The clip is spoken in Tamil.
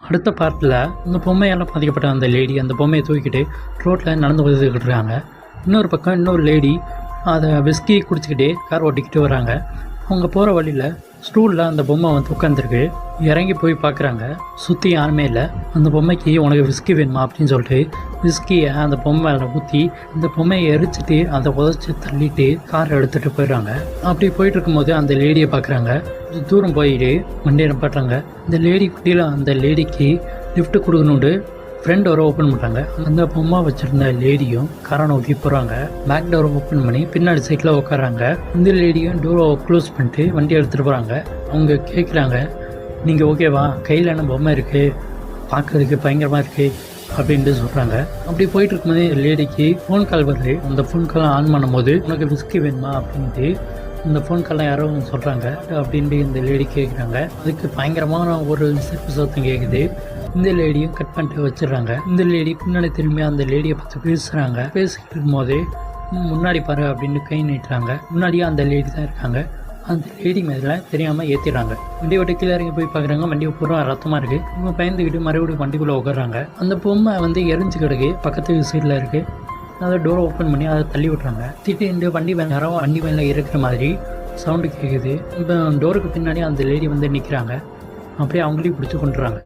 அடுத்த பார்ட்டில் அந்த பொம்மையால் பாதிக்கப்பட்ட அந்த லேடி அந்த பொம்மையை தூக்கிட்டு ரோட்டில் நடந்து வந்துக்கிட்டு இருக்காங்க. இன்னொரு பக்கம் இன்னொரு லேடி அதை விஸ்கி குடிச்சிக்கிட்டே கார் ஓட்டிக்கிட்டு வராங்க. அவங்க போகிற வழியில் ஸ்டூலில் அந்த பொம்மை வந்து உட்காந்துருக்கு. இறங்கி போய் பார்க்குறாங்க, சுற்றி யாருமே இல்லை. அந்த பொம்மைக்கு உனக்கு விஸ்கி வேணுமா அப்படின்னு சொல்லிட்டு விஸ்கியை அந்த பொம்மையில் ஊற்றி அந்த பொம்மையை எரிச்சிட்டு அதை உதச்சி தள்ளிட்டு காரை எடுத்துகிட்டு போயிடுறாங்க. அப்படி போயிட்டு இருக்கும்போது அந்த லேடியை பார்க்குறாங்க. தூரம் போயிட்டு வண்டியை நிப்பாட்டுறாங்க. இந்த லேடி குட்டியில் அந்த லேடிக்கு லிஃப்ட் கொடுக்கணுன்ட்டு ஃப்ரண்ட் டோரை ஓப்பன் பண்ணுறாங்க. அந்த பொம்மை வச்சுருந்த லேடியும் காரை நோக்கி போகிறாங்க. பேக் டோரை ஓப்பன் பண்ணி பின்னாடி சைட்டில் உட்காராங்க. இந்த லேடியும் டோரை க்ளோஸ் பண்ணிட்டு வண்டியை எடுத்துகிட்டு போகிறாங்க. அவங்க கேட்குறாங்க, நீங்கள் ஓகேவா, கையில் என்ன பொம்மை இருக்குது, பார்க்குறதுக்கு பயங்கரமாக இருக்குது அப்படின்ட்டு சொல்கிறாங்க. அப்படி போயிட்டு இருக்கும்போது லேடிக்கு ஃபோன் கால் வருது. அந்த ஃபோன் காலை ஆன் பண்ணும்போது உனக்கு விஸ்கி வேணுமா அப்படின்ட்டு இந்த ஃபோன் கால்லாம் யாரோ சொல்கிறாங்க அப்படின்ட்டு இந்த லேடி கேட்குறாங்க. அதுக்கு பயங்கரமான ஒரு சிறப்பு சத்தம் கேட்குது. இந்த லேடியும் கட் பண்ணிட்டு வச்சிடுறாங்க. இந்த லேடி பின்னாடி திரும்பி அந்த லேடியை பார்த்து பேசுகிறாங்க. பேசிக்கிட்டு இருக்கும்போதே முன்னாடி பாரு அப்படின்னு கை நீட்டுறாங்க. முன்னாடியே அந்த லேடி தான் இருக்காங்க. அந்த லேடி மேலே தெரியாமல் ஏற்றிடுறாங்க. வண்டி விட்டு கீழே இறங்கி போய் பார்க்குறாங்க. வண்டி பூரா ரத்தமாக இருக்குது. இவங்க பயந்துக்கிட்டு மறுபடியும் வண்டிக்குள்ளே உட்காடுறாங்க. அந்த பொம்மை வந்து எரிஞ்சு கிடக்கு, பக்கத்து சைடில் இருக்குது. அதை டோரை ஓப்பன் பண்ணி அதை தள்ளி விட்றாங்க. திட்டு வண்டி யாரோ வண்டி மேலே இருக்கிற மாதிரி சவுண்டு கேட்குது. இப்போ டோருக்கு பின்னாடி அந்த லேடி வந்து நிற்கிறாங்க. அப்படியே அவங்களையும் பிடிச்சி கொண்டுறாங்க.